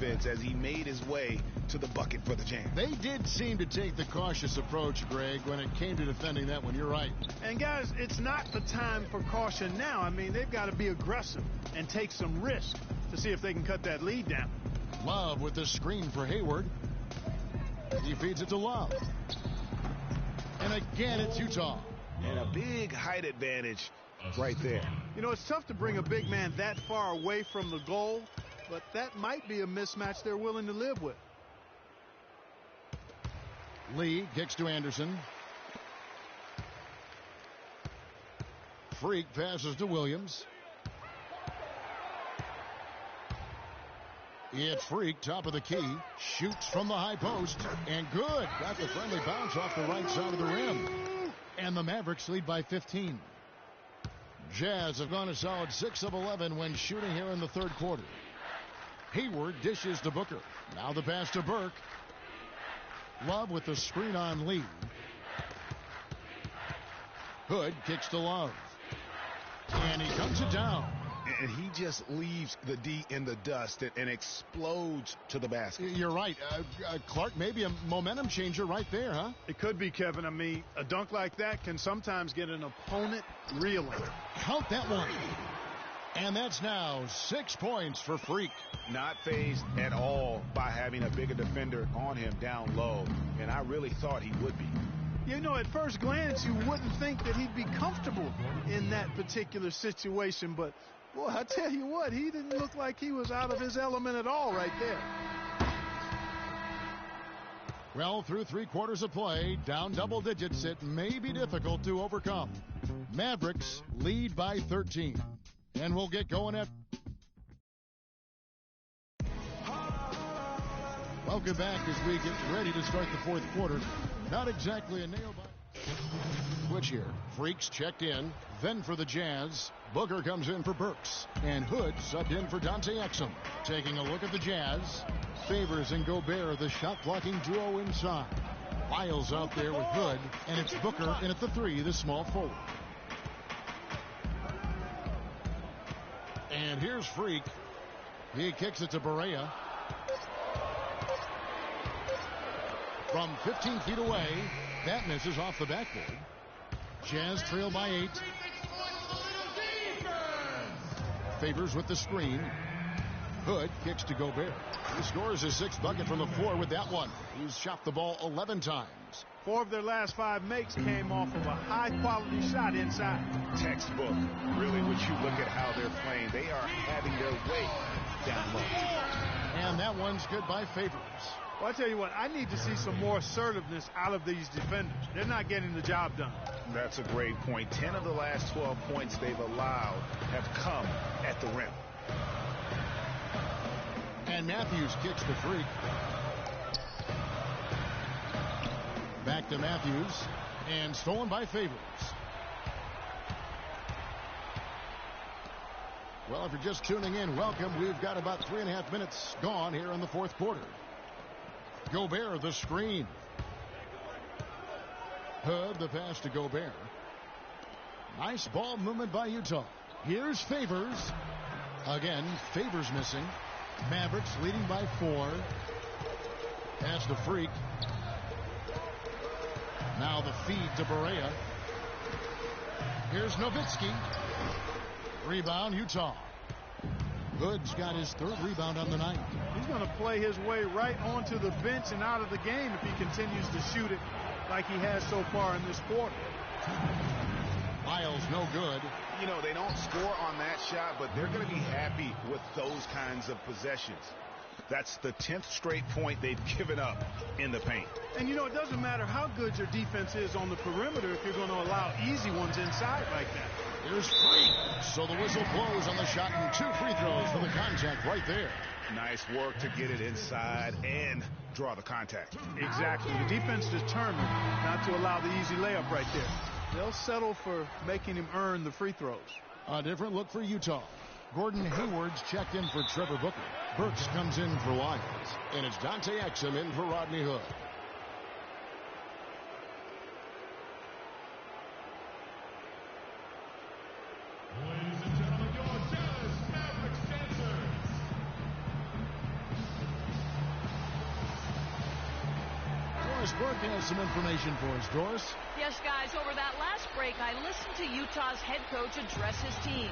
defense as he made his way to the bucket for the jam. They did seem to take the cautious approach, Greg, when it came to defending that one. You're right. And, guys, it's not the time for caution now. I mean, they've got to be aggressive and take some risk to see if they can cut that lead down. Love with the screen for Hayward. He feeds it to Love. And again, it's Utah. And a big height advantage right there. You know, it's tough to bring a big man that far away from the goal, but that might be a mismatch they're willing to live with. Lee kicks to Anderson. Freak passes to Williams. It's Freak, top of the key, shoots from the high post, and good. Got the friendly bounce off the right side of the rim. And the Mavericks lead by 15. Jazz have gone a solid 6 of 11 when shooting here in the third quarter. Hayward dishes to Booker. Now the pass to Burke. Love with the screen on Lee. Hood kicks to Love. And he comes it down. And he just leaves the D in the dust and explodes to the basket. You're right. Clark, maybe a momentum changer right there, huh? It could be, Kevin. I mean, a dunk like that can sometimes get an opponent reeling. Count that one. And that's now 6 points for Freak. Not fazed at all by having a bigger defender on him down low. And I really thought he would be. You know, at first glance, you wouldn't think that he'd be comfortable in that particular situation, but boy, I tell you what, he didn't look like he was out of his element at all right there. Well, through 3 quarters of play, down double digits, it may be difficult to overcome. Mavericks lead by 13. And we'll get going at... Welcome back as we get ready to start the fourth quarter. Not exactly a nail-biter. Switch here. Freaks checked in. Then for the Jazz, Booker comes in for Burks. And Hood subbed in for Dante Exum. Taking a look at the Jazz. Favors and Gobert, the shot-blocking duo inside. Lyles out there with Hood. And it's Booker in at the 3, the small forward. And here's Freak. He kicks it to Barea. From 15 feet away, that misses off the backboard. Jazz trail by 8. Favors with the screen. Hood kicks to Gobert. He scores his 6th bucket from the floor with that one. He's shot the ball 11 times. 4 of their last 5 makes came off of a high-quality shot inside. Textbook. Really, when you look at how they're playing, they are having their way down low. And that one's good by Favors. Well, I tell you what, I need to see some more assertiveness out of these defenders. They're not getting the job done. That's a great point. 10 of the last 12 points they've allowed have come at the rim. And Matthews kicks to Freak. Back to Matthews. And stolen by Favors. Well, if you're just tuning in, welcome. We've got about 3.5 minutes gone here in the fourth quarter. Gobert, the screen. Hood, the pass to Gobert. Nice ball movement by Utah. Here's Favors. Again, Favors missing. Mavericks leading by 4. Pass to Freak. Now the feed to Barea. Here's Nowitzki. Rebound, Utah. Hood's got his 3rd rebound on the night. He's going to play his way right onto the bench and out of the game if he continues to shoot it like he has so far in this quarter. Lyles, no good. You know, they don't score on that shot, but they're going to be happy with those kinds of possessions. That's the 10th straight point they've given up in the paint. And, you know, it doesn't matter how good your defense is on the perimeter if you're going to allow easy ones inside like that. Here's Freak. So the whistle blows on the shot and 2 free throws for the contact right there. Nice work to get it inside and draw the contact. Exactly. The defense determined not to allow the easy layup right there. They'll settle for making him earn the free throws. A different look for Utah. Gordon Hayward's checked in for Trevor Booker. Burks comes in for Lyles. And it's Dante Exum in for Rodney Hood. Ladies and gentlemen, your Dallas Mavericks dancers. Doris Burke has some information for us. Doris? Yes, guys, over that last break, I listened to Utah's head coach address his team.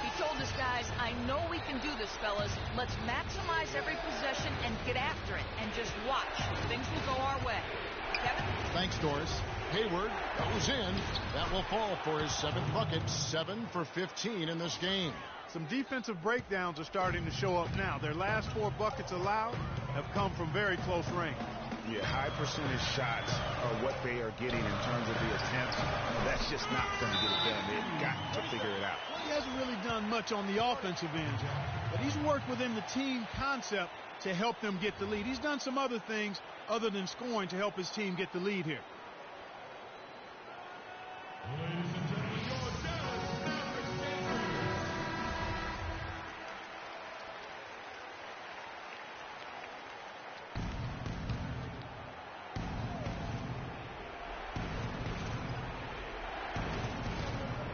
He told us, guys, I know we can do this, fellas. Let's maximize every possession and get after it. And just watch. Things will go our way. Kevin? Thanks, Doris. Hayward goes in. That will fall for his 7th bucket. 7 for 15 in this game. Some defensive breakdowns are starting to show up now. Their last 4 buckets allowed have come from very close range. Yeah, high percentage shots are what they are getting in terms of the attempts. That's just not going to get it done. They've got to figure it out. He hasn't really done much on the offensive end, but he's worked within the team concept to help them get the lead. He's done some other things other than scoring to help his team get the lead here. Ladies and gentlemen, your Dallas Mavericks game.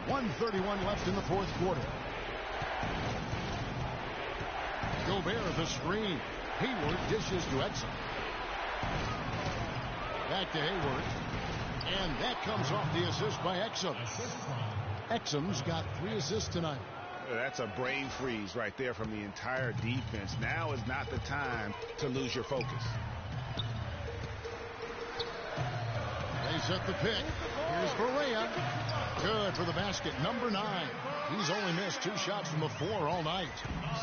1:31 left in the 4th quarter. Gobert the screen. Hayward dishes to Exum. Back to Hayward. And that comes off the assist by Exum. Exum's got 3 assists tonight. That's a brain freeze right there from the entire defense. Now is not the time to lose your focus. They set the pick. Here's Barea. Good for the basket. Number 9. He's only missed 2 shots from the floor all night.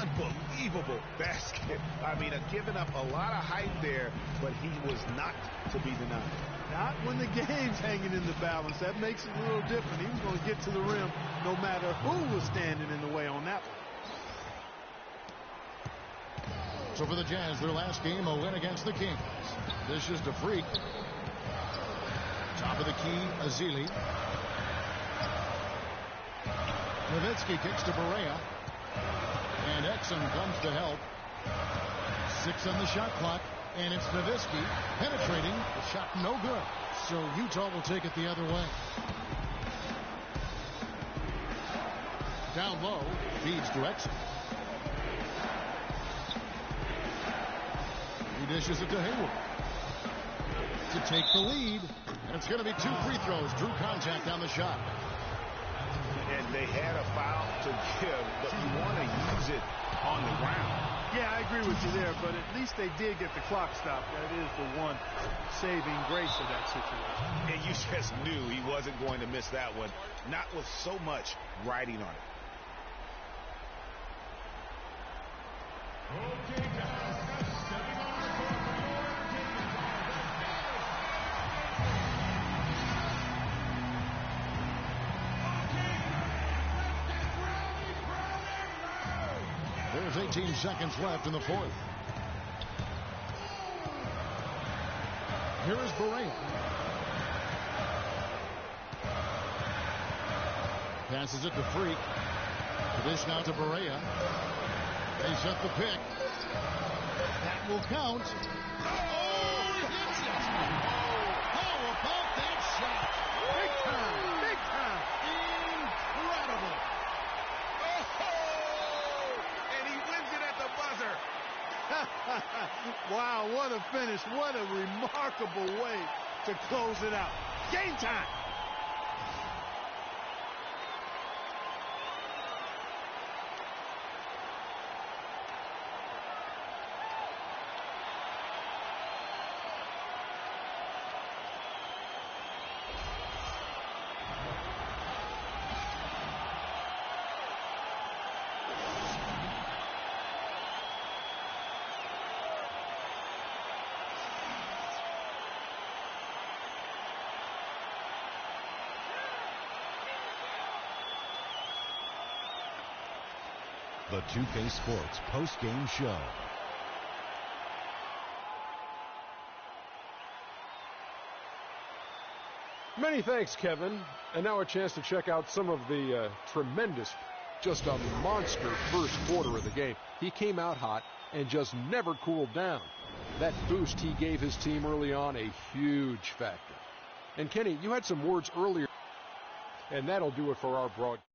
Unbelievable basket. I mean, giving up a lot of height there, but he was not to be denied. Not when the game's hanging in the balance. That makes it a little different. He was going to get to the rim no matter who was standing in the way on that one. So for the Jazz, their last game, a win against the Kings. This is to Freak. Top of the key, Azili. Nowitzki kicks to Barea. And Exum comes to help. 6 on the shot clock. And it's Nowitzki penetrating. The shot no good. So Utah will take it the other way. Down low. Feeds to Exum. He dishes it to Hayward. To take the lead. And it's going to be 2 free throws. Drew contact on the shot. And they had a foul to give, but you want to use it on the ground. Yeah, I agree with you there, but at least they did get the clock stopped. That is the one saving grace of that situation. And you just knew he wasn't going to miss that one, not with so much riding on it. Okay, guys, that's 7 on the court for your entertainment. There's 18 seconds left in the 4th. Here is Barea. Passes it to Freak. The dish now to Barea. They set the pick. That will count. Oh, he hits it. How about that shot? Big time. Big time. Incredible. And he wins it at the buzzer. Wow, what a finish. What a remarkable way to close it out. Game time. The 2K Sports post-game show. Many thanks, Kevin. And now a chance to check out some of the tremendous, just a monster first quarter of the game. He came out hot and just never cooled down. That boost he gave his team early on, a huge factor. And Kenny, you had some words earlier, and that'll do it for our broadcast.